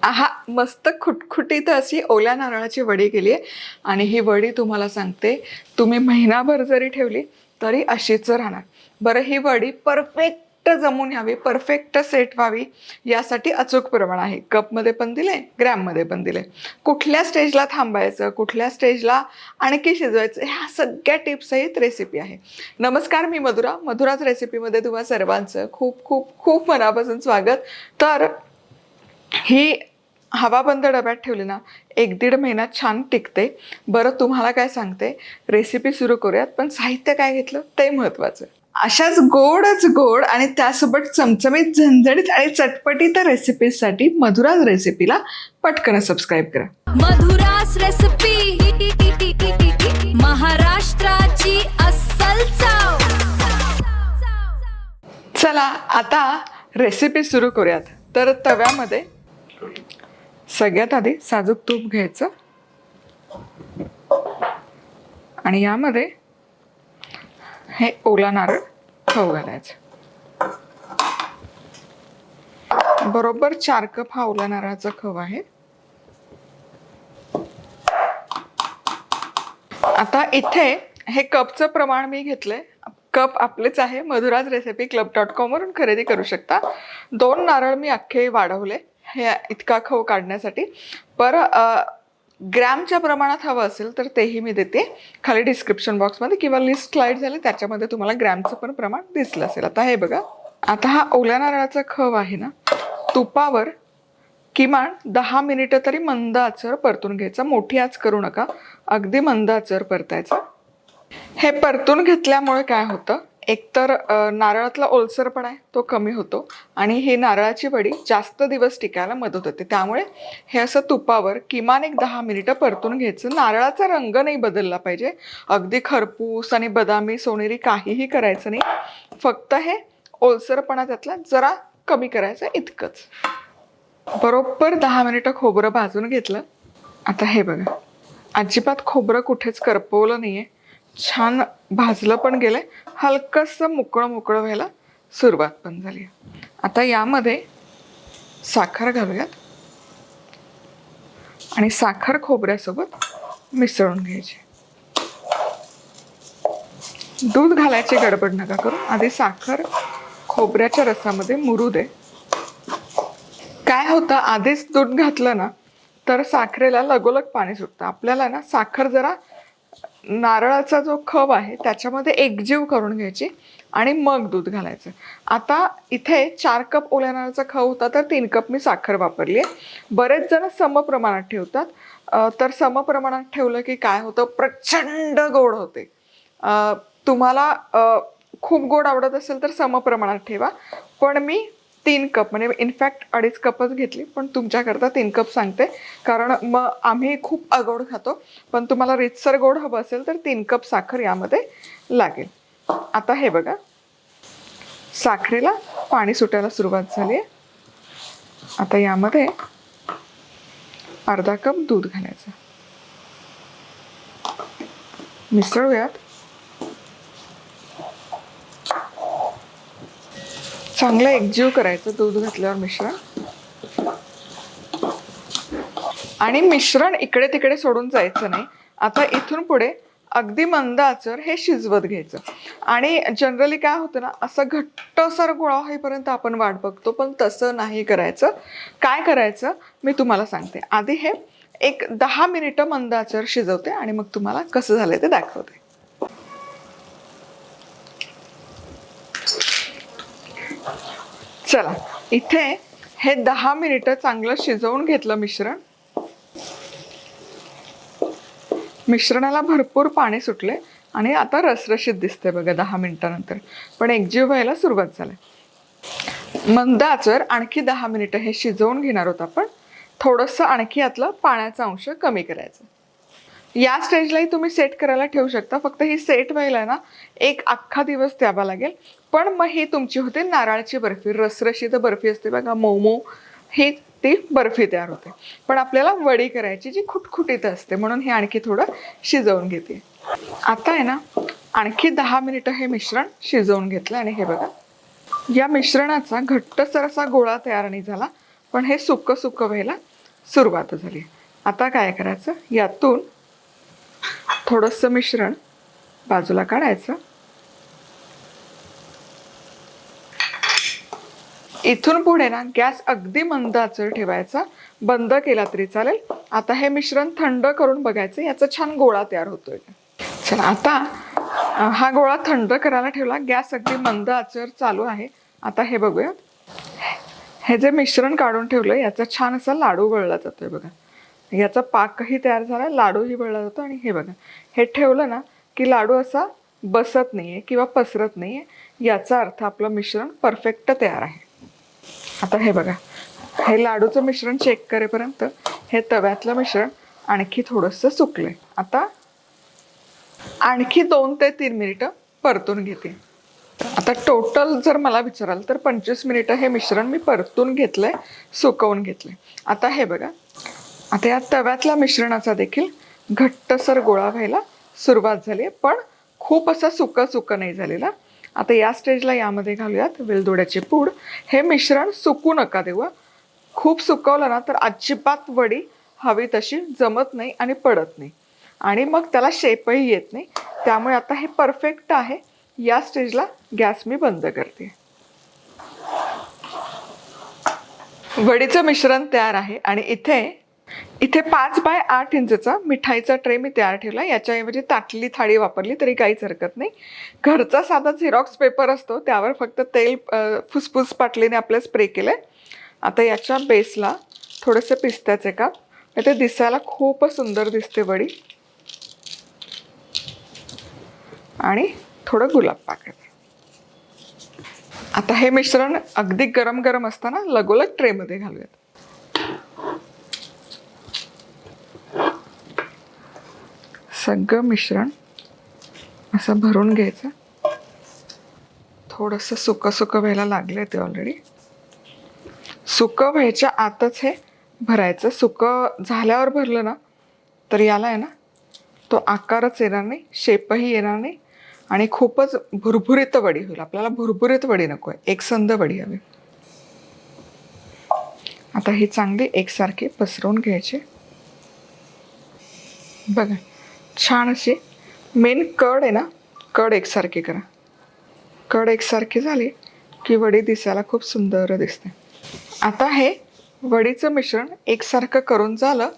आहा, मस्त खुटखुटीत अशी ओल्या नारळाची वडी केली आहे. आणि ही वडी तुम्हाला सांगते, तुम्ही महिनाभर जरी ठेवली तरी अशीच राहणार. बरं, ही वडी परफेक्ट जमून यावी, परफेक्ट सेट व्हावी, यासाठी अचूक प्रमाण आहे. कपमध्ये पण दिले, ग्रॅममध्ये पण दिले. कुठल्या स्टेजला थांबायचं, कुठल्या स्टेजला आणखी शिजवायचं, ह्या सगळ्या टिप्स सहित रेसिपी आहे. नमस्कार, मी मधुराज रेसिपीमध्ये तुम्हा सर्वांचं खूप खूप खूप मनापासून स्वागत. तर ही हवाबंद डब्यात ठेवली ना, 1-1.5 महिना छान टिकते. बरं, तुम्हाला काय सांगते, रेसिपी सुरू करूयात, पण साहित्य काय घेतलं ते महत्त्वाचं. अशाच गोड आणि त्यासोबत चमचमीत, झणझणीत आणि चटपटीत रेसिपीसाठी मधुराज रेसिपीला पटकन सबस्क्राईब करा. मधुराज रेसिपी, महाराष्ट्राची अस्सल चव. चला आता रेसिपी सुरू करूयात. तर तव्यामध्ये सगळ्यात आधी साजूक तूप घ्यायचं आणि यामध्ये हे ओला नारळ खव घालायचं. बरोबर 4 कप हा ओला नारळाचा खव आहे. आता इथे हे कपचं प्रमाण मी घेतलंय. कप आपलेच आहे, मधुराज रेसिपी club.com वरून खरेदी करू शकता. 2 नारळ मी अख्खे वाढवले हे इतका खव काढण्यासाठी. ग्रॅमच्या प्रमाणात हवं असेल तर तेही मी देते खाली डिस्क्रिप्शन बॉक्समध्ये, किंवा लिस्ट स्लाइड झाली त्याच्यामध्ये तुम्हाला ग्रॅमचं पण प्रमाण दिसलं असेल. आता हे बघा, आता हा ओल्या नारळाचा खव आहे ना, तुपावर किमान 10 मिनिटं तरी मंद आचेवर परतून घ्यायचा. मोठी आच करू नका, अगदी मंद आचेवर परतायचा. हे परतून घेतल्यामुळे काय होतं, एकतर नारळातला ओलसरपणा आहे तो कमी होतो आणि ही नारळाची वडी जास्त दिवस टिकायला मदत होते. त्यामुळे हे असं तुपावर किमान 10 मिनिटं परतून घ्यायचं. नारळाचा रंग नाही बदलला पाहिजे, अगदी खरपूस आणि बदामी सोनेरी काहीही करायचं नाही. फक्त हे ओलसरपणा त्यातला जरा कमी करायचं, इतकंच. बरोबर 10 मिनिटं खोबरं भाजून घेतलं. आता हे बघा, अजिबात खोबरं कुठेच करपवलं नाहीये, छान भाजलं पण गेलंय, हलकंसं मोकळं व्हायला सुरुवात पण झाली. आता यामध्ये साखर घालूयात आणि साखर खोबऱ्यासोबत मिसळून घ्यायची. दूध घालायची गडबड नका करू, आधी साखर खोबऱ्याच्या रसामध्ये मुरू दे. काय होतं, आधीच दूध घातलं ना तर साखरेला लगोलग पाणी सुटतं. आपल्याला ना साखर जरा नारळाचा जो खव आहे त्याच्यामध्ये एकजीव करून घ्यायची आणि मग दूध घालायचं. आता इथे 4 कप ओल्या नारळाचा खव होता तर 3 कप मी साखर वापरली आहे. बरेच जण समप्रमाणात ठेवतात, तर समप्रमाणात ठेवलं की काय होतं, प्रचंड गोड होते. तुम्हाला खूप गोड आवडत असेल तर समप्रमाणात ठेवा, पण मी 3 कप म्हणजे इनफॅक्ट 2.5 कपच घेतली, पण तुमच्याकरता 3 कप सांगते, कारण मग आम्ही खूप अगोड खातो. पण तुम्हाला रितसर गोड हवं असेल तर 3 कप साखर यामध्ये लागेल. आता हे बघा, साखरेला पाणी सुटायला सुरुवात झाली आहे. आता यामध्ये अर्धा कप दूध घालायचं, मिसळूयात. चांगलं एकजीव करायचं दूध घातल्यावर मिश्रण. आणि मिश्रण इकडे तिकडे सोडून जायचं नाही. आता इथून पुढे अगदी मंद आचेवर हे शिजवत घ्यायचं. आणि जनरली काय होतं ना, असं घट्टसर गोळा होईपर्यंत आपण वाट बघतो, पण तसं नाही करायचं. काय करायचं मी तुम्हाला सांगते. आधी हे 10 मिनिटं मंद आचेवर शिजवते आणि मग तुम्हाला कसं झालंय ते दाखवते. चला, इथे हे 10 मिनिटं चांगलं शिजवून घेतलं मिश्रण. मिश्रणाला भरपूर पाणी सुटले आणि आता रसरशीत दिसते बघा 10 मिनिटानंतर, पण एकजीव व्हायला सुरुवात झाली. मंद आचेवर आणखी 10 मिनिटं हे शिजवून घेणार आहोत आपण. थोडंसं आणखी यातलं पाण्याचा अंश कमी करायचं. या स्टेजलाही तुम्ही सेट करायला ठेवू शकता, फक्त ही सेट व्हायला ना 1 अख्खा दिवस द्यावा लागेल. पण मग ही तुमची होते नारळाची बर्फी, रसरशीत बर्फी असते बघा, मऊ, ही ती बर्फी तयार होते. पण आपल्याला वडी करायची जी खुटखुटीत असते, म्हणून हे आणखी थोडं शिजवून घेते. आता आहे ना, आणखी 10 मिनिटं हे मिश्रण शिजवून घेतलं आणि हे बघा, या मिश्रणाचा घट्टसर असा गोळा तयार नाही झाला, पण हे सुक्क व्हायला सुरुवात झाली. आता काय करायचं, यातून थोडंसं मिश्रण बाजूला काढायचं. इथून पुढे ना गॅस अगदी मंद आचेवर ठेवायचा, बंद केला तरी चालेल. आता हे मिश्रण थंड करून बघायचं, याचा छान गोळा तयार होतोय. चला, आता हा गोळा थंड करायला ठेवला, गॅस अगदी मंद आचेवर चालू आहे. आता हे बघूया, हे जे मिश्रण काढून ठेवलं याचा छान असा लाडू वळला जातोय बघा. याचा पाकही तयार झाला, लाडूही वळला जातो. आणि हे बघा, हे ठेवलं ना की लाडू असा बसत नाहीये किंवा पसरत नाहीये, याचा अर्थ आपलं मिश्रण परफेक्ट तयार आहे. आता हे बघा, हे लाडूचं मिश्रण चेक करेपर्यंत हे तव्यातलं मिश्रण आणखी थोडंसं सुकलंय. आता आणखी 2 ते 3 मिनिटं परतून घेते. आता टोटल जर मला विचाराल तर 25 मिनिटं हे मिश्रण मी परतून घेतलंय, सुकवून घेतलंय. आता हे बघा, आता या तव्यातल्या मिश्रणाचा देखील घट्टसर गोळा व्हायला सुरुवात झाली, पण खूप असा सुका नाही झालेला. आता या स्टेजला यामध्ये घालूयात वेलदोड्याची पूड. हे मिश्रण सुकू नका देऊ, खूप सुकवलं ना तर अजिबात वडी हवी तशी जमत नाही आणि पडत नाही, आणि मग त्याला शेपही येत नाही. त्यामुळे आता हे परफेक्ट आहे. या स्टेजला गॅस मी बंद करते. वडीचं मिश्रण तयार आहे आणि इथे 5 बाय 8 इंचचा मिठाईचा ट्रे मी तयार ठेवला. याच्याऐवजी ताटली थाळी वापरली तरी काहीच हरकत नाही. घरचा साधा झेरॉक्स पेपर असतो, त्यावर फक्त तेल फुसफुस पाटलीने आपलं स्प्रे केलंय. आता याच्या बेसला थोडेसे पिस्त्याचे काप, ते दिसायला खूपच सुंदर दिसते वडी. आणि थोडं गुलाब पाकळी. आता हे मिश्रण अगदी गरम गरम असताना लगोलग ट्रेमध्ये घालूयात. सगळं मिश्रण असं भरून घ्यायचं. थोडंसं सुकं व्हायला लागलंय ते ऑलरेडी. सुकं व्हायच्या आतच हे भरायचं. सुकं झाल्यावर भरलं ना तर याला आहे ना तो आकारच येणार नाही, शेपही येणार नाही, आणि खूपच भुरभुरीत वडी होईल. आपल्याला भुरभुरीत वडी नको आहे, एकसंध वडी हवी. आता ही चांगली एकसारखी पसरवून घ्यायची. बघा, छान अशी मेन कड आहे ना, कड एकसारखी करा. कड एकसारखी झाली की वडी दिसायला खूप सुंदर दिसते. आता हे वडीचं मिश्रण एकसारखं करून झालं.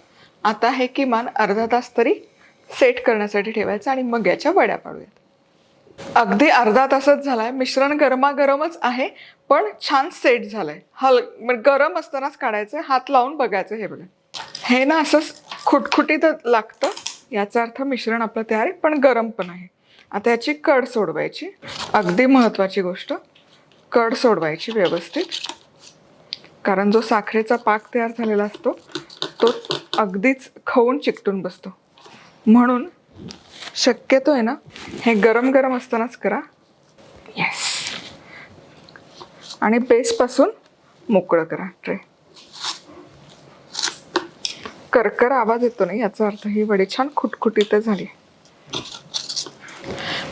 आता हे किमान अर्धा तास तरी सेट करण्यासाठी ठेवायचं आणि मग याच्या वड्या पाडूयात. अगदी अर्धा तासच झालाय. मिश्रण गरमागरमच आहे पण छान सेट झालंय. गरम असतानाच काढायचं, हात लावून बघायचं. हे बघा, हे ना असं खुटखुटीत लागतं, याचा अर्थ मिश्रण आपलं तयार आहे, पण गरम पण आहे. आता याची कड सोडवायची. अगदी महत्त्वाची गोष्ट, कड सोडवायची व्यवस्थित, कारण जो साखरेचा पाक तयार झालेला असतो तो अगदीच खवून चिकटून बसतो. म्हणून शक्यतो आहे ना हे गरम गरम असतानाच करा. येस. आणि बेसपासून मोकळं करा ट्रे. करकर आवाज येतो नाही, याचा अर्थ ही वडी छान खुटखुटीत झाली.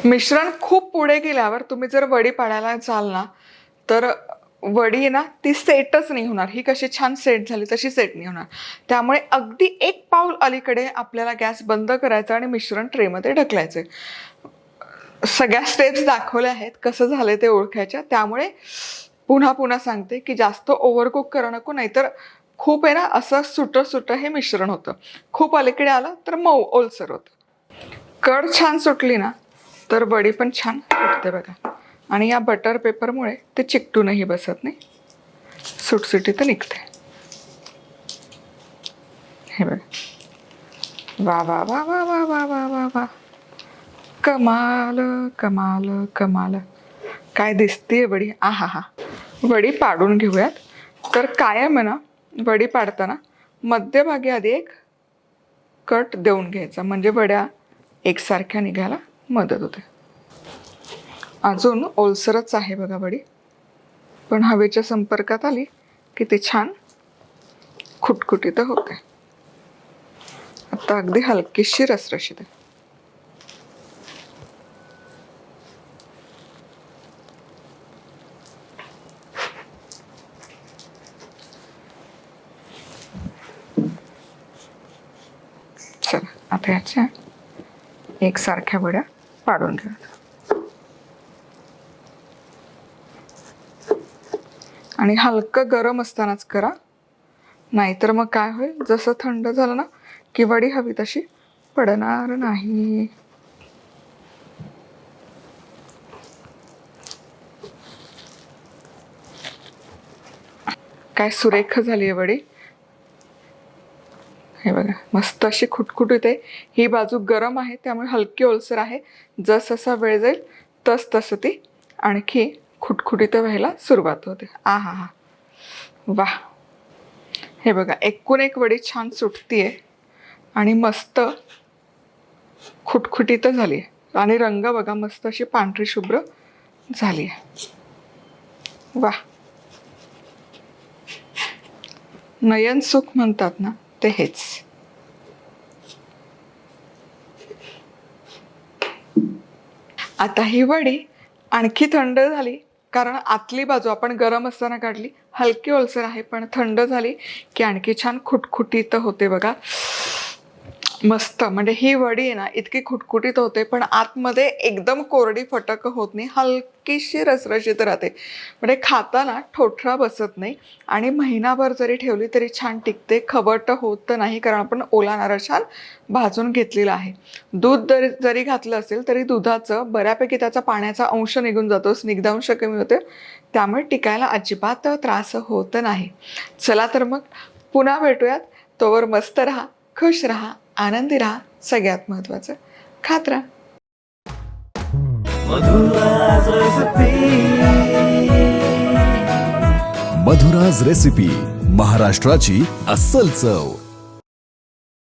मिश्रण खूप पुढे गेल्यावर तुम्ही जर वडी पाडायला जाल ना तर वडी ना ती सेटच नाही होणार. ही कशी छान सेट झाली तशी सेट नाही होणार. त्यामुळे अगदी 1 पाऊल अलीकडे आपल्याला गॅस बंद करायचा आणि मिश्रण ट्रेमध्ये ढकलायचं. सगळ्या स्टेप्स दाखवल्या आहेत, कसं झालंय ते ओळखायच्या. त्यामुळे पुन्हा सांगते की जास्त ओव्हरकुक करा नको, नाहीतर खूप आहे ना असं सुटं हे मिश्रण होतं. खूप अलीकडे आलं तर मऊ ओलसर होतं. कड छान सुटली ना तर वडी पण छान फुटते बघा. आणि या बटर पेपरमुळे ते चिकटूनही बसत नाही, सुटसुटीत निघते. हे बघा, वा वा वा वा वा वा वा वा वा, कमाल कमाल कमाल. काय दिसतीये वडी. आहा हा. वडी पाडून घेऊयात. तर कायम आहे ना वडी पाडताना मध्यभागी आधी एक कट देऊन घ्यायचा, म्हणजे वड्या एकसारख्या निघायला मदत होते. अजून ओलसरच आहे बघा वडी, पण हवेच्या संपर्कात आली की ते छान खुटखुटीत होते. आता अगदी हलकीशी रसरशीत आहे. आता याच्या एकसारख्या वड्या पाडून घ्या आणि हलकं गरम असतानाच करा, नाहीतर मग काय होईल, जसं थंड झालं ना की वडी हवी तशी पडणार नाही. काय सुरेख झाली आहे वडी. हे बघा मस्त अशी खुटखुटीत आहे. ही बाजू गरम आहे त्यामुळे हलकी ओलसर आहे. जसजसा वेळ जाईल तसं ती आणखी खुटखुटीत व्हायला सुरुवात होते. आ हा हा वा. हे बघा एकूण एक वडी छान सुटतीये आणि मस्त खुटखुटीत झाली आहे आणि रंग बघा मस्त अशी पांढरी शुभ्र झाली आहे. वा. नयन सुख म्हणतात ना ते हेच. आता ही वडी आणखी थंड झाली कारण आतली बाजू आपण गरम असताना काढली, हलकी ओलसर आहे पण थंड झाली की आणखी छान खुटखुटीत होते बघा. मस्त. म्हणजे ही वडी आहे ना इतकी खुटखुटीत होते पण आतमध्ये एकदम कोरडी फटक होत नाही, हलकीशी रसरशीत राहते. म्हणजे खाताना ठोठरा बसत नाही आणि महिनाभर जरी ठेवली तरी छान टिकते, खवट होत नाही कारण आपण ओला नारळ छान भाजून घेतलेला आहे. दूध जरी घातलं असेल तरी दुधाचं बऱ्यापैकी त्याचा पाण्याचा अंश निघून जातो, स्निग्धांश कमी होते, त्यामुळे टिकायला अजिबात त्रास होत नाही. चला तर मग पुन्हा भेटूयात. तोवर मस्त राहा, खुश राहा, आनंदी राहा, सगळ्यात महत्त्वाचं खात राहा. मधुराज रेसिपी, महाराष्ट्राची अस्सल चव.